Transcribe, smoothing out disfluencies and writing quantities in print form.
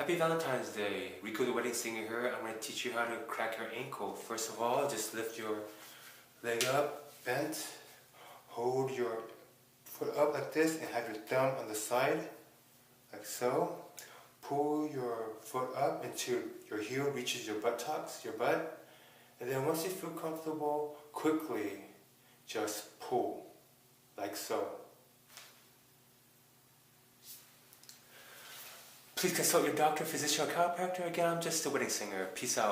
Happy Valentine's Day. Rico the wedding singer here. I'm going to teach you how to crack your ankle. First of all, just lift your leg up, bent. Hold your foot up like this and have your thumb on the side, like so. Pull your foot up until your heel reaches your buttocks, your butt. And then once you feel comfortable, quickly just pull, like so. Please consult your doctor, physician, or chiropractor. Again, I'm just a wedding singer. Peace out.